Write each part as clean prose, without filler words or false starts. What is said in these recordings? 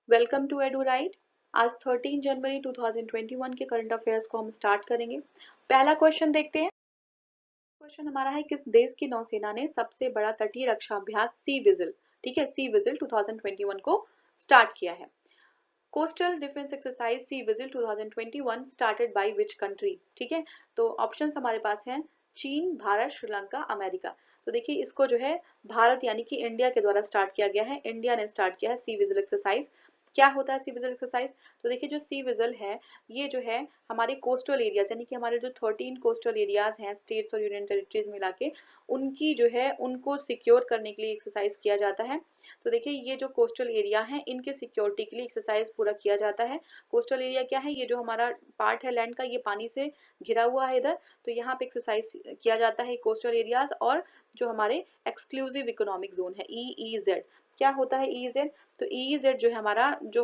Welcome to edu right. आज 13 जनवरी 2021 के current affairs को हम स्टार्ट करेंगे। पहला क्वेश्चन देखते हैं। क्वेश्चन हमारा है, किस देश की नौसेना ने सबसे बड़ा तटीय रक्षा अभ्यास सी विजिल, ठीक है, सी विजिल 2021 को स्टार्ट किया है। Coastal defence exercise sea vigil 2021 started by which country, ठीक है। तो ऑप्शंस हमारे पास हैं चीन, भारत, श्रीलंका, अमेरिका। तो देखिए इसको जो है भारत यानी कि इंडिया के द्वारा स्टार्ट किया गया है। इंडिया ने स्टार्ट किया है सी विजिल एक्सरसाइज। क्या होता है सी विजिल एक्सरसाइज? तो देखिए जो सी विजिल है ये जो है हमारे कोस्टल एरियाज यानी कि हमारे जो 13 कोस्टल एरियाज हैं स्टेट्स और यूनियन टेरिटरीज मिला के, उनकी जो है उनको सिक्योर करने के लिए एक्सरसाइज किया जाता है। तो देखिए ये जो कोस्टल एरिया है इनके सिक्योरिटी के लिए एक्सरसाइज पूरा किया जाता है। कोस्टल एरिया क्या है? ये जो हमारा पार्ट है लैंड का, ये पानी से घिरा हुआ है इधर, तो यहाँ पे एक्सरसाइज किया जाता है कोस्टल एरियाज। और जो हमारे एक्सक्लूसिव इकोनॉमिक जोन है EEZ, क्या होता है EEZ? तो EEZ जो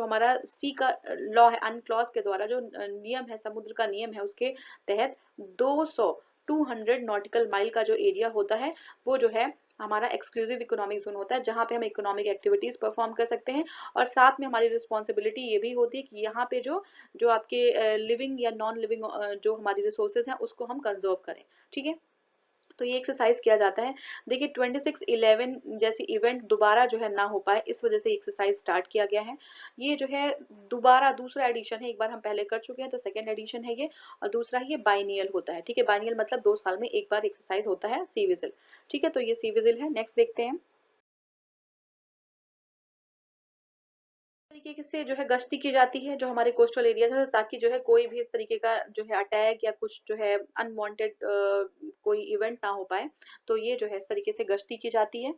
हमारा सी का लॉ है अनक्लॉज के द्वारा जो नियम है, समुद्र का नियम है, उसके तहत 200 नॉटिकल माइल का जो एरिया होता है वो जो है हमारा एक्सक्लूसिव इकोनॉमिक जोन होता है, जहाँ पे हम इकोनॉमिक एक्टिविटीज परफॉर्म कर सकते हैं। और साथ में हमारी रिस्पॉन्सिबिलिटी ये भी होती है कि यहाँ पे जो जो आपके लिविंग या नॉन लिविंग जो हमारी रिसोर्सेज हैं उसको हम कंजर्व करें, ठीक है। तो ये एक्सरसाइज किया जाता है। देखिए 26/11 जैसी इवेंट दोबारा जो है ना हो पाए, इस वजह से एक्सरसाइज स्टार्ट किया गया है। ये जो है दोबारा दूसरा एडिशन है, एक बार हम पहले कर चुके हैं तो सेकेंड एडिशन है ये। और दूसरा ये बाइनियल होता है, ठीक है। बाइनियल मतलब 2 साल में एक बार एक्सरसाइज होता है सी विजिल, ठीक है। तो ये सी विजिल है। नेक्स्ट देखते हैं। तरीके से जो है गश्ती की जाती है जो हमारे कोस्टल एरियाज है, ताकि जो है कोई भी इस तरीके का जो है अटैक या कुछ जो है अनवांटेड कोई इवेंट ना हो पाए। तो ये जो है इस तरीके से गश्ती की जाती है।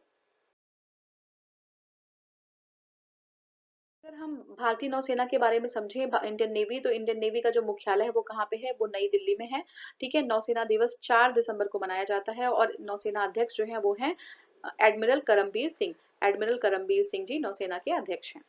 अगर हम भारतीय नौसेना के बारे में समझें, इंडियन नेवी, तो इंडियन नेवी का जो मुख्यालय है वो कहाँ पे है? वो नई दिल्ली में है, ठीक है। नौसेना दिवस 4 दिसंबर को मनाया जाता है और नौसेना अध्यक्ष जो है वो है एडमिरल करमबीर सिंह। एडमिरल करमबीर सिंह जी नौसेना के अध्यक्ष हैं।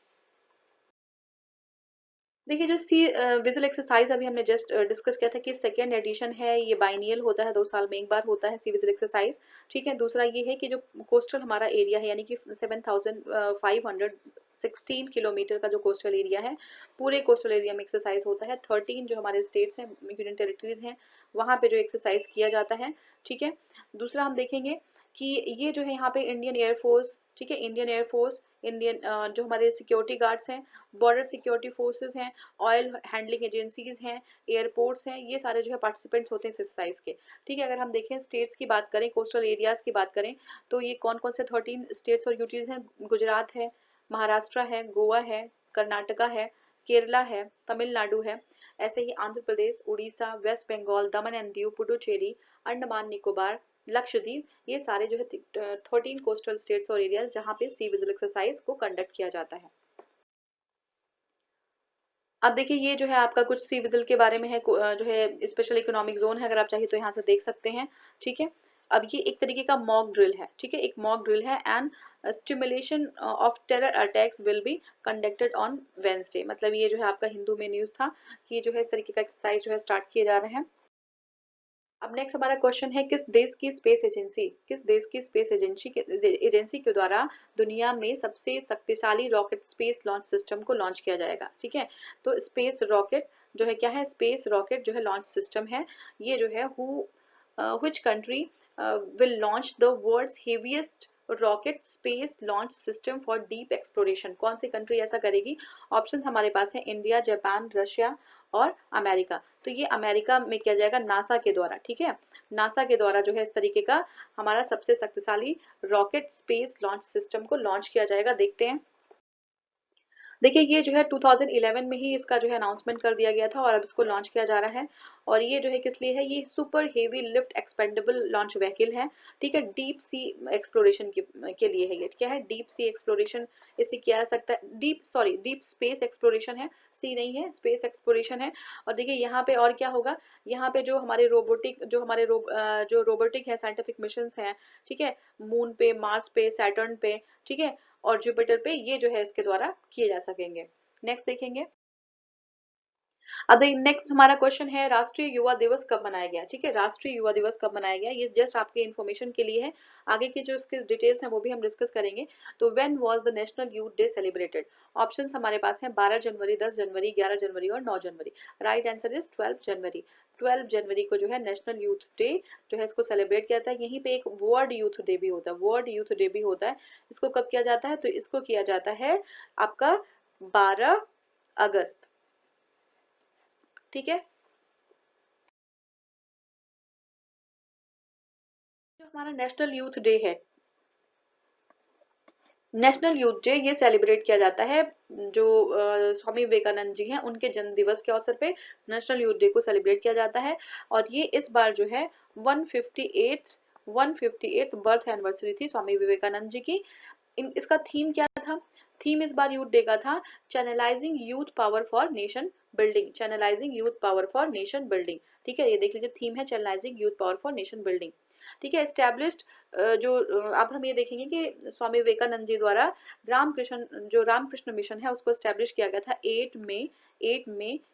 देखिए जो सी विजिल एक्सरसाइज अभी हमने जस्ट डिस्कस किया था कि सेकेंड एडिशन है, ये बाइनियल होता है, 2 साल में एक बार होता है सी विजिल एक्सरसाइज, ठीक है। दूसरा ये है कि जो कोस्टल हमारा एरिया है यानी कि 7516 किलोमीटर का जो कोस्टल एरिया है, पूरे कोस्टल एरिया में एक्सरसाइज होता है। 13 जो हमारे स्टेट्स हैं, यूनियन टेरिटरीज हैं, वहाँ पे जो एक्सरसाइज किया जाता है, ठीक है। दूसरा हम देखेंगे कि ये जो है यहाँ पे इंडियन एयरफोर्स, ठीक है, इंडियन एयरफोर्स, इंडियन जो हमारे सिक्योरिटी गार्ड्स हैं, बॉर्डर सिक्योरिटी फोर्सेस हैं, ऑयल हैंडलिंग एजेंसीज हैं, एयरपोर्ट्स हैं, ये सारे जो है पार्टिसिपेंट्स होते हैं इस एक्सरसाइज के, ठीक है। अगर हम देखें स्टेट्स की बात करें, कोस्टल एरियाज की बात करें, तो ये कौन कौन से 13 स्टेट्स और यूटीज हैं? गुजरात है, महाराष्ट्र है, गोवा है, कर्नाटका है, केरला है, तमिलनाडु है, ऐसे ही Andhra Pradesh, Orissa, waste Bengal, Daman and Diu, Puducherry, Andaman Nicobar, Lakshadweep, ये सारे जो है 13 कोस्टल स्टेट्स और एरियाज जहाँ पे सी विजिल एक्सरसाइज को कंडक्ट किया जाता है। अब देखिए ये जो है आपका कुछ सी विजिल के बारे में है, जो है स्पेशल इकोनॉमिक जोन है, अगर आप चाहिए तो यहाँ से देख सकते हैं, ठीक है। अब ये एक तरीके का मॉक ड्रिल है, ठीक है, एक मॉक ड्रिल है। And stimulation of terror attacks will be conducted on Wednesday, मतलब ये जो है आपका हिंदू में न्यूज था कि जो है इस तरीके का एक्सरसाइज जो है स्टार्ट किए जा रहे हैं। अब नेक्स्ट हमारा क्वेश्चन है, किस देश की स्पेस एजेंसी के द्वारा दुनिया में सबसे शक्तिशाली रॉकेट स्पेस लॉन्च सिस्टम को लॉन्च किया जाएगा, ठीक है। तो स्पेस रॉकेट जो है क्या है? स्पेस रॉकेट जो है लॉन्च सिस्टम है। ये जो है which country will launch the world's heaviest rocket space launch system for deep exploration? कौन सी कंट्री ऐसा करेगी? ऑप्शन हमारे पास है इंडिया, जापान, रशिया और अमेरिका। तो ये अमेरिका में किया जाएगा नासा के द्वारा, ठीक है। नासा के द्वारा जो है इस तरीके का हमारा सबसे शक्तिशाली रॉकेट स्पेस लॉन्च सिस्टम को लॉन्च किया जाएगा। देखते हैं। देखिए ये जो है 2011 में ही इसका जो है अनाउंसमेंट कर दिया गया था और अब इसको लॉन्च किया जा रहा है। और ये जो है किस लिए है? ये super heavy lift expendable launch vehicle है, ठीक है। डीप सी एक्सप्लोरेशन के लिए है ये। क्या है? डीप सी एक्सप्लोरेशन इससे किया जा सकता है। डीप स्पेस एक्सप्लोरेशन है, सी नहीं है, स्पेस एक्सप्लोरेशन है। और देखिए यहाँ पे और क्या होगा, यहाँ पे जो हमारे जो रोबोटिक है साइंटिफिक मिशन हैं, ठीक है, मून पे, मार्स पे, सैटर्न पे, ठीक है, और जुपिटर पे, ये जो है इसके द्वारा किए जा सकेंगे। नेक्स्ट देखेंगे। अब नेक्स्ट हमारा क्वेश्चन है राष्ट्रीय युवा दिवस कब मनाया गया। ठीक है, राष्ट्रीय युवा दिवस कब मनाया गया, ये जस्ट आपके इन्फॉर्मेशन के लिए है, आगे की जो इसके डिटेल्स हैं वो भी हम डिस्कस करेंगे। तो when was the national youth day celebrated, options हमारे पास हैं 12 जनवरी, 10 जनवरी, 11 जनवरी और 9 जनवरी। राइट आंसर इज 12 जनवरी। 12 जनवरी को जो है नेशनल यूथ डे जो है इसको सेलिब्रेट किया जाता है। यहीं पे एक वर्ल्ड यूथ डे भी होता है, वर्ल्ड यूथ डे भी होता है। इसको कब किया जाता है, तो इसको किया जाता है आपका 12 अगस्त। ठीक है, जो हमारा नेशनल यूथ डे है, नेशनल यूथ डे ये सेलिब्रेट किया जाता है जो स्वामी विवेकानंद जी हैं उनके जन्म दिवस के अवसर पे नेशनल यूथ डे को सेलिब्रेट किया जाता है। और ये इस बार जो है 158th बर्थ एनिवर्सरी थी स्वामी विवेकानंद जी की। इसका थीम क्या था, थीम इस बार यूथ डे का था channelising youth power for nation building, channelising youth power for nation building. ठीक है, ये देख लीजिए थीम है channelising youth power for nation building. ठीक है, एस्टेब्लिश्ड जो अब हम ये देखेंगे कि स्वामी विवेकानंद जी द्वारा रामकृष्ण मिशन है उसको एस्टेब्लिश किया गया था 8 मई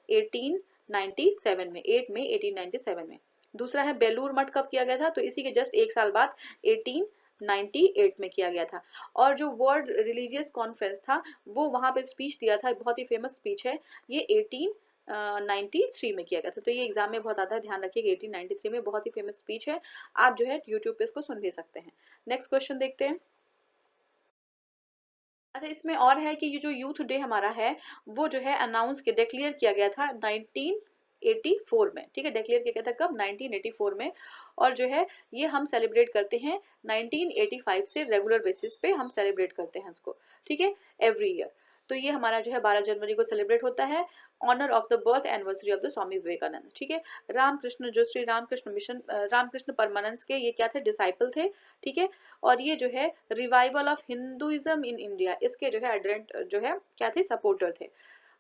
1897 में, 8 मई 1897 में। दूसरा है बेलूर मठ कब किया गया था, तो इसी के जस्ट एक साल बाद 1898 में किया गया था। और जो वर्ल्ड रिलीजियस कॉन्फ्रेंस था वो वहां पे स्पीच दिया था, बहुत ही फेमस स्पीच है, ये 1893 में किया गया था। तो ये एग्जाम में बहुत आता है, ध्यान रखिएगा 1893 में, बहुत ही फेमस स्पीच है। आप जो है यूट्यूब पे इसको सुन भी सकते हैं। नेक्स्ट क्वेश्चन देखते हैं। अच्छा, इसमें और है कि ये जो यूथ डे हमारा है वो जो है अनाउंस के डिक्लेयर किया गया था 1984 में। ठीक है, डिक्लेयर किया गया था कब, 1984 में। और जो है ये हम सेलिब्रेट करते हैं 1985 से, रेगुलर बेसिस पे हम सेलिब्रेट करते हैं इसको। ठीक है, एवरी ईयर। तो ये हमारा जो है 12 जनवरी को सेलिब्रेट होता है, honour of the birth anniversary of the Swami Vivekananda. ठीक है, रामकृष्ण जो श्री रामकृष्ण मिशन रामकृष्ण परमानंस के ये क्या थे, डिसाइपल थे। ठीक है, और ये जो है revival of Hinduism in India, इसके जो है एडरेंट जो है क्या थे, सपोर्टर थे।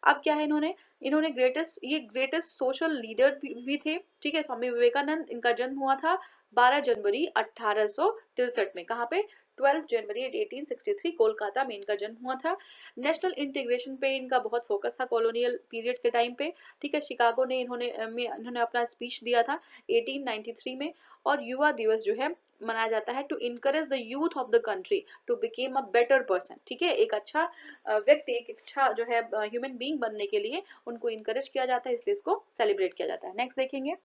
अब क्या है, इन्होंने इन्होंने ग्रेटेस्ट सोशल लीडर भी थे। ठीक है, स्वामी विवेकानंद, इनका जन्म हुआ था 12 जनवरी 1863 में, कहाँ पे, 12 जनवरी 1863 कोलकाता में इनका जन्म हुआ था। नेशनल इंटीग्रेशन पे इनका बहुत फोकस था कॉलोनियल पीरियड के टाइम पे। ठीक है, शिकागो ने इन्होंने अपना स्पीच दिया था 1893 में। और युवा दिवस जो है मनाया जाता है to encourage the youth of the country to become a better person. ठीक है, एक अच्छा व्यक्ति, एक अच्छा जो है ह्यूमन बीइंग बनने के लिए उनको इनकरेज किया जाता है, इसलिए इसको सेलिब्रेट किया जाता है। नेक्स्ट देखेंगे।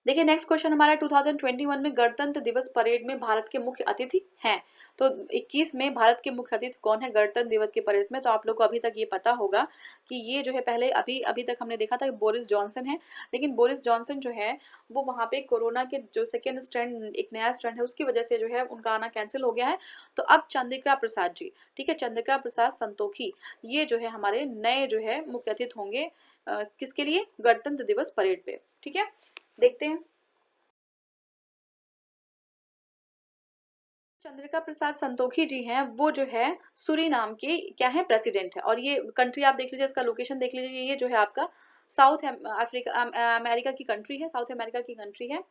देखिए नेक्स्ट क्वेश्चन हमारा 2021 में गणतंत्र दिवस परेड में भारत के मुख्य अतिथि हैं। तो 21 में भारत के मुख्य अतिथि कौन है गणतंत्र दिवस के परेड में, तो आप लोग को अभी तक ये पता होगा कि ये जो है पहले अभी अभी तक हमने देखा था कि बोरिस जॉनसन है। लेकिन बोरिस जॉनसन जो है वो वहां पे कोरोना के जो सेकेंड स्ट्रैंड, एक नया स्ट्रैंड है, उसकी वजह से जो है उनका आना कैंसिल हो गया है। तो अब चंद्रिका प्रसाद जी, ठीक है, चंद्रिका प्रसाद संतोखी, ये जो है हमारे नए जो है मुख्य अतिथि होंगे किसके लिए, गणतंत्र दिवस परेड पे। ठीक है, देखते हैं। चंद्रिका प्रसाद संतोखी जी हैं, वो जो है सूरीनाम के क्या है, प्रेसिडेंट है। और ये कंट्री आप देख लीजिए, इसका लोकेशन देख लीजिए, ये जो है आपका साउथ अफ्रीका अमेरिका की कंट्री है, साउथ अमेरिका की कंट्री है।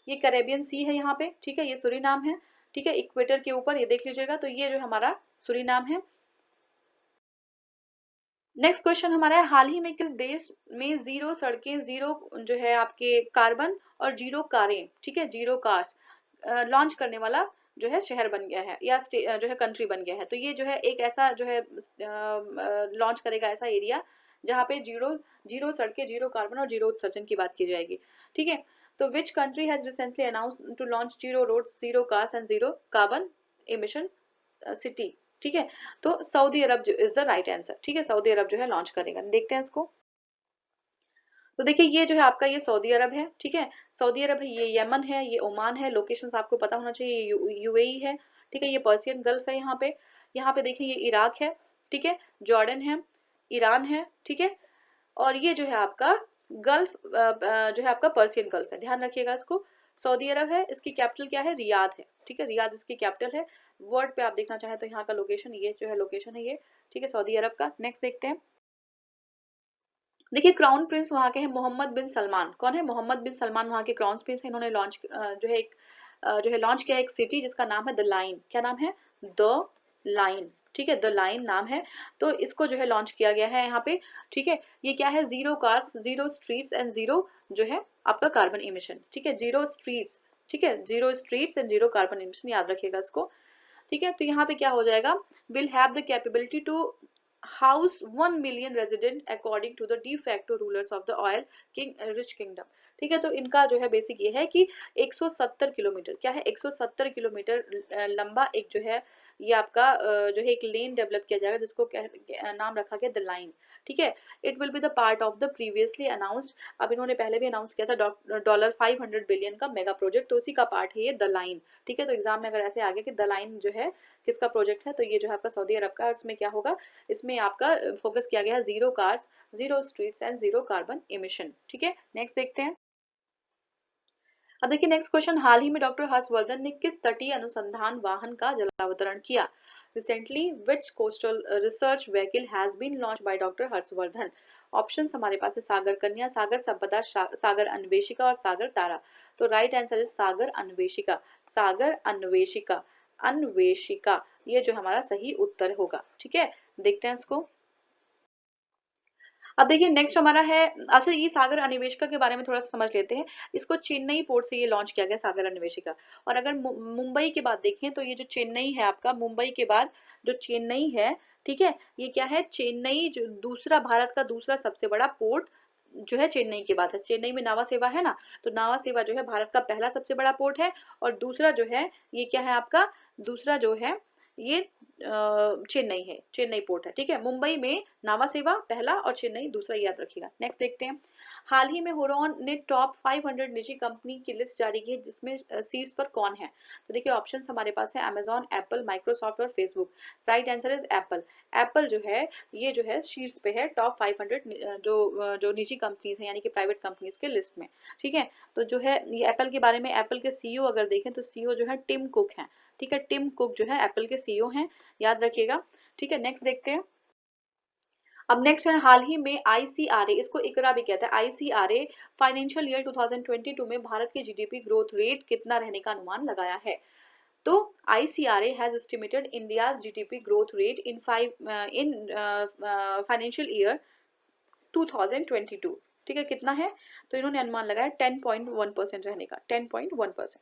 ये कैरेबियन सी है यहाँ पे। ठीक है, ये सूरीनाम है। ठीक है, इक्वेटर के ऊपर ये देख लीजिएगा, तो ये जो हमारा सूरीनाम है। नेक्स्ट क्वेश्चन हमारा है, हाल ही में किस देश में जीरो सड़कें, जीरो जो है आपके कार्बन और जीरो कारें, ठीक है, जीरो कार्स लॉन्च करने वाला जो है शहर बन गया है, या जो है कंट्री बन गया है। तो ये जो है एक ऐसा जो है लॉन्च करेगा ऐसा एरिया जहाँ पे जीरो जीरो सड़कें, जीरो कार्बन और जीरो उत्सर्जन की बात की जाएगी। ठीक है, तो which country has recently announced to launch zero road, zero cars and zero carbon emission city. ठीक है, तो सऊदी अरब जो इज द राइट आंसर। ठीक है, सऊदी अरब जो है लॉन्च करेगा, देखते हैं इसको। तो देखिए ये जो है आपका ये सऊदी अरब है। ठीक है, सऊदी अरब है, ये यमन है, ये ओमान है, लोकेशंस आपको पता होना चाहिए, ये यूएई है। ठीक है, ये पर्सियन गल्फ है यहाँ पे देखिए ये इराक है। ठीक है, जॉर्डन है, ईरान है। ठीक है, और ये जो है आपका गल्फ जो है आपका पर्सियन गल्फ है, ध्यान रखिएगा इसको। सऊदी अरब है, इसकी कैपिटल क्या है, रियाद है। ठीक है, रियाद इसकी कैपिटल है। वर्ल्ड पे आप देखना चाहें तो यहाँ का लोकेशन, ये जो है लोकेशन है ये। ठीक है, सऊदी अरब का। नेक्स्ट देखते हैं। देखिए क्राउन प्रिंस वहाँ के हैं मोहम्मद बिन सलमान। कौन है, मोहम्मद बिन सलमान वहाँ के क्राउन प्रिंस है। इन्होंने लॉन्च जो है एक जो है लॉन्च किया एक सिटी जिसका नाम है द लाइन। क्या नाम है, द लाइन। ठीक है, द लाइन नाम है। तो इसको जो है लॉन्च किया गया है यहाँ पे, ठीक है। ये क्या है, zero cars, zero streets and zero जो है आपका कार्बन इमिशन, ठीक है, जीरो स्ट्रीट्स, ठीक है, zero streets and zero carbon emission, याद रखिएगा इसको, ठीक है। तो यहाँ पे क्या हो जाएगा, will have the capability to house 1 million resident according to the de facto rulers of the oil king rich kingdom, ठीक है। तो इनका जो है बेसिक ये है कि 170 किलोमीटर, क्या है, 170 किलोमीटर लंबा एक जो है ये आपका जो है एक लेन डेवलप किया जाएगा, जिसको नाम रखा गया द लाइन, ठीक है। It will be the part of the previously announced, अब इन्होंने पहले भी अनाउंस किया था $500 बिलियन का मेगा प्रोजेक्ट, तो उसी का पार्ट है ये द लाइन, ठीक है। तो एग्जाम में अगर ऐसे आगे कि द लाइन जो है किसका प्रोजेक्ट है, तो ये जो है आपका सऊदी अरब का, इसमें क्या होगा, इसमें आपका फोकस किया गया है zero cars, zero streets and zero carbon emission, ठीक है। नेक्स्ट देखते हैं। अब देखिए नेक्स्ट क्वेश्चन, हाल ही में डॉक्टर हर्षवर्धन ने किस तटीय अनुसंधान वाहन का जलावतरण किया? Recently which coastal research vehicle has been launch by doctor Harshvardhan? Option हमारे पास है सागर कन्या, सागर संपदा, सागर अन्वेषिका और सागर तारा। तो राइट आंसर है सागर अन्वेषिका, सागर अन्वेषिका, अन्वेषिका, ये जो हमारा सही उत्तर होगा, ठीक है। देखते हैं इसको। अब देखिए नेक्स्ट हमारा है, अच्छा ये सागर अन्वेषिका के बारे में थोड़ा सा समझ लेते हैं। इसको चेन्नई पोर्ट से ये लॉन्च किया गया सागर अन्वेषिका। और अगर मुंबई के बाद देखें तो ये जो चेन्नई है आपका, मुंबई के बाद जो चेन्नई है, ठीक है, ये क्या है, चेन्नई जो दूसरा, भारत का दूसरा सबसे बड़ा पोर्ट जो है चेन्नई के बाद है। चेन्नई में नावा सेवा है ना, तो नावा सेवा जो है भारत का पहला सबसे बड़ा पोर्ट है। और दूसरा जो है ये क्या है आपका, दूसरा जो है ये चेन्नई है, चेन्नई पोर्ट है, ठीक है। मुंबई में नावा सेवा पहला और चेन्नई दूसरा, याद रखिएगा। नेक्स्ट देखते हैं। हाल ही में हुरॉन ने टॉप 500 निजी कंपनी की लिस्ट जारी की है, जिसमें शीर्ष पर कौन है? तो देखिए ऑप्शंस हमारे पास है अमेजॉन, एप्पल, माइक्रोसॉफ्ट और Facebook. Right answer is Apple. Apple जो है ये जो है शीर्ष पे है टॉप 500 जो निजी कंपनीज है, यानी कि प्राइवेट कंपनीज के लिस्ट में, ठीक है। तो जो है ये एप्पल के बारे में, एप्पल के सीईओ अगर देखें तो सीईओ जो है टिम कुक है, ठीक है। टिम कुक जो है एप्पल के सीईओ हैं, याद रखिएगा, ठीक है। नेक्स्ट देखते हैं। अब नेक्स्ट है, हाल ही में आईसीआरए, इसको इकरा भी कहता है, आईसीआरए फाइनेंशियल ईयर 2022 में भारत के जीडीपी ग्रोथ रेट कितना रहने का अनुमान लगाया है? तो ICRA has estimated India's GDP growth rate in financial year 2022, ठीक है, कितना है? तो इन्होंने अनुमान लगाया 10.1% रहने का, 10.1%।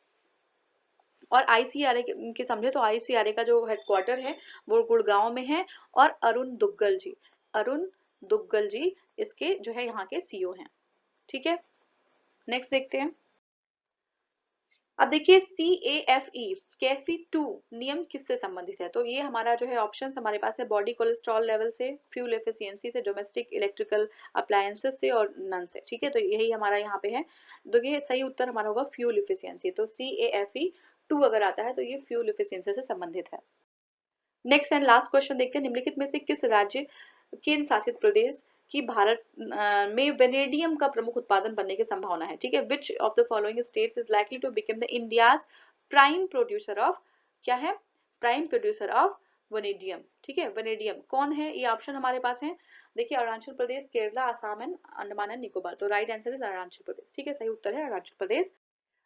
और आईसीआरए के समझे तो आईसीआरए का जो हेडक्वार्टर है वो गुड़गांव में है। और अरुण दुग्गल जी, अरुण दुग्गल जी इसके जो है यहाँ के सीईओ हैं, ठीक है। नेक्स्ट देखते हैं। अब देखिए CAFE, कैफी 2 नियम किससे संबंधित है? तो ये हमारा जो है ऑप्शन हमारे पास है बॉडी कोलेस्ट्रॉल लेवल से, फ्यूल एफिशिएंसी से, डोमेस्टिक इलेक्ट्रिकल अप्लायंसेस से और नन से, ठीक है। तो यही हमारा यहाँ पे है। तो ये सही उत्तर हमारा होगा फ्यूल एफिशिएंसी। तो CAFE 2 अगर आता है तो ये फ्यूल एफिशिएंसी से संबंधित है। नेक्स्ट एंड लास्ट क्वेश्चन देखते हैं, निम्नलिखित में से किस राज्य, केंद्र शासित प्रदेश की भारत में वेनेडियम का प्रमुख उत्पादन बनने की संभावना है? ठीक है, which of the following states is likely to become the India's prime producer of, क्या है, प्राइम प्रोड्यूसर ऑफ वेनेडियम, ठीक है। वेनेडियम कौन है? ये ऑप्शन हमारे पास है, देखिए अरुणाचल प्रदेश, केरला, आसाम एंड अंडमान एंड निकोबार। तो right answer is Arunachal Pradesh, ठीक है, सही उत्तर है अरुणाचल प्रदेश।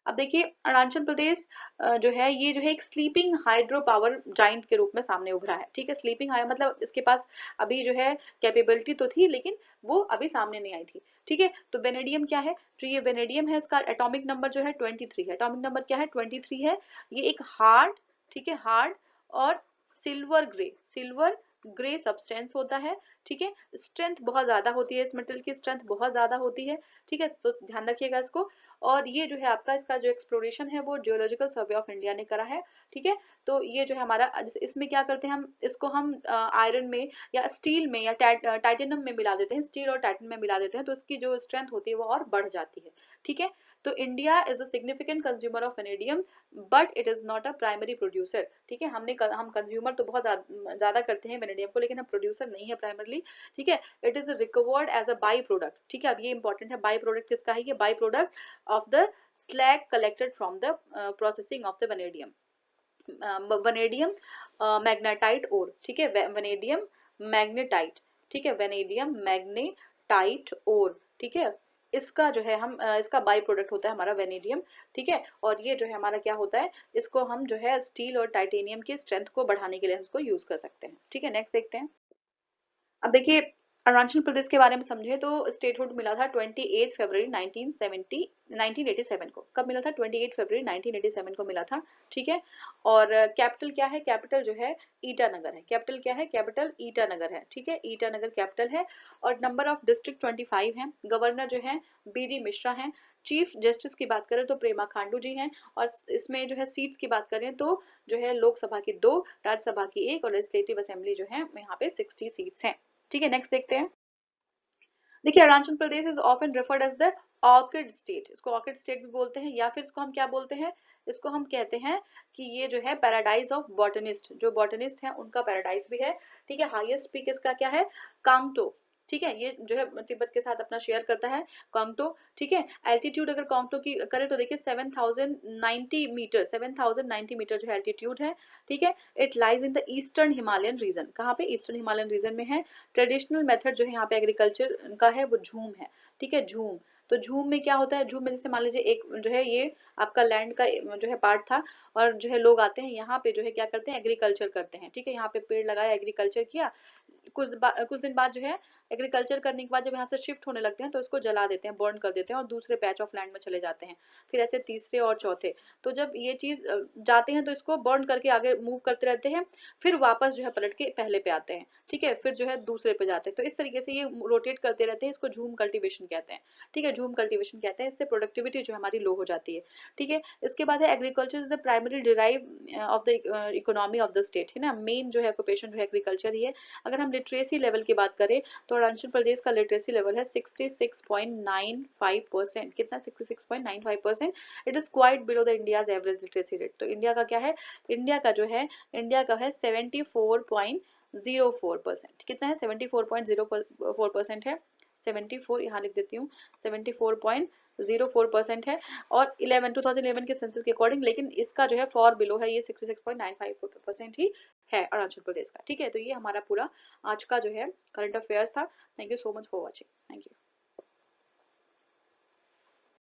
अब देखिए अरुणाचल प्रदेश जो है ये जो है एक स्लीपिंग हाइड्रो पावर जाइंट के रूप में सामने उभरा है, ठीक है। स्लीपिंग हाइड्रो मतलब इसके पास अभी जो है कैपेबिलिटी तो थी लेकिन वो अभी सामने नहीं आई थी, ठीक है। तो वेनेडियम क्या है? जो ये वेनेडियम है इसका एटॉमिक नंबर जो है 23 है। एटॉमिक नंबर क्या है? 23 है। ये एक हार्ड, ठीक है, हार्ड और सिल्वर ग्रे सब्सटेंस होता है, ठीक है। स्ट्रेंथ बहुत ज्यादा होती है, इस मेटल की स्ट्रेंथ बहुत ज्यादा होती है, ठीक है। तो ध्यान रखिएगा इसको। और ये जो है आपका इसका जो एक्सप्लोरेशन है वो जियोलॉजिकल सर्वे ऑफ इंडिया ने करा है, ठीक है। तो ये जो है हमारा इसमें क्या करते हैं, हम इसको हम आयरन में या स्टील में या टाइटेनियम में मिला देते हैं, स्टील और टाइटेनियम में मिला देते हैं, तो इसकी जो स्ट्रेंथ होती है वो और बढ़ जाती है, ठीक है। तो India is a significant consumer of vanadium but it is not a primary producer, ठीक है। हम कंज्यूमर तो बहुत ज्यादा करते हैं वेनेडियम को, लेकिन हम प्रोड्यूसर नहीं है प्राइमरली, ठीक है। It is recovered as a by product, ठीक है। अब ये इंपॉर्टेंट है, बाई प्रोडक्ट किसका है? ये by product of the slag collected from the processing of the vanadium magnetite ore, ठीक है, वेनेडियम मैग्नेटाइट, ठीक है, वेनेडियम मैग्नेटाइट ओर, ठीक है। इसका जो है हम इसका बाई प्रोडक्ट होता है हमारा वेनेडियम, ठीक है। और ये जो है हमारा क्या होता है, इसको हम जो है स्टील और टाइटेनियम की स्ट्रेंथ को बढ़ाने के लिए हम इसको यूज कर सकते हैं, ठीक है। नेक्स्ट देखते हैं। अब देखिए अरुणाचल प्रदेश के बारे में समझे तो स्टेटहुड मिला था 28 फरवरी 1987 को। कब मिला था? 28 फरवरी 1987 को मिला था, ठीक है। और कैपिटल क्या है? कैपिटल जो है ईटानगर है। कैपिटल क्या है? कैपिटल ईटानगर है, ठीक है। ईटानगर कैपिटल है। और नंबर ऑफ डिस्ट्रिक्ट 25 है। गवर्नर जो है बीडी मिश्रा हैं। चीफ जस्टिस की बात करें तो प्रेमा खांडू जी हैं। और इसमें जो है सीट्स की बात करें तो जो है लोकसभा की 2, राज्यसभा की 1 और लेजिस्लेटिव असेंबली जो है यहाँ पे 60 सीट्स हैं, ठीक है। नेक्स्ट देखते हैं। देखिए Arunachal Pradesh is often referred as the orchid state. इसको ऑर्किड स्टेट भी बोलते हैं, या फिर इसको हम क्या बोलते हैं, इसको हम कहते हैं कि ये जो है पैराडाइज ऑफ बॉटनिस्ट, जो बॉटनिस्ट है उनका पैराडाइज भी है, ठीक है। हाईएस्ट पीक इसका क्या है? कांगटो, ठीक है। ये जो है तिब्बत के साथ अपना शेयर करता है कांगटो, ठीक है। एल्टीट्यूड अगर कांगटो की करें तो देखिए 7090 मीटर, 7090 मीटर जो है एल्टीट्यूड है, ठीक है। It lies in the eastern Himalayan region. कहाँ पे? ईस्टर्न हिमालयन रीजन में है। ट्रेडिशनल मेथड जो है यहाँ पे एग्रीकल्चर का है वो झूम है, ठीक है। झूम, तो झूम में क्या होता है? झूम में जैसे मान लीजिए एक जो है ये आपका लैंड का जो है पार्ट था, और जो है लोग आते हैं यहाँ पे जो है क्या करते हैं? एग्रीकल्चर करते हैं, ठीक है। यहाँ पे पेड़ लगाया, एग्रीकल्चर किया, कुछ दिन बाद जो है एग्रीकल्चर करने के बाद जब यहाँ से शिफ्ट होने लगते हैं तो इसको जला देते हैं, बर्न कर देते हैं और दूसरे पैच ऑफ लैंड में चले जाते हैं। फिर ऐसे तीसरे और चौथे, तो जब ये चीज जाते हैं तो इसको बर्न करके आगे मूव करते रहते हैं, फिर वापस जो है पलट के पहले पे आते हैं, ठीक है। फिर जो है दूसरे पे जाते हैं, तो इस तरीके से ये रोटेट करते रहते हैं। इसको झूम कल्टीवेशन कहते हैं, ठीक है। झूम कल्टीवेशन कहते हैं। इससे प्रोडक्टिविटी जो है हमारी लो हो जाती है, ठीक है। इसके बाद है agriculture is the primary derive of the economy of the state, है ना। मेन जो है ऑक्यूपेशन जो है एग्रीकल्चर ही है। अगर हम लिटरेसी लेवल की बात करें तो अरुणाचल प्रदेश का लिटरेसी लेवल है 66.95%। कितना? 66.95%। It is quite below the India's average literacy rate. तो इंडिया का क्या है? इंडिया का जो है, इंडिया का है 74.04%। कितना है? 74.04% है। 74 यहाँ लिख देती हूँ, 74.04% है। और 2011 के सेंसस के अकॉर्डिंग, लेकिन इसका जो है फॉर बिलो है, ये 66.95% ही है अरुणाचल प्रदेश का, ठीक है। तो ये हमारा पूरा आज का जो है करंट अफेयर्स था। Thank you so much for watching. Thank you.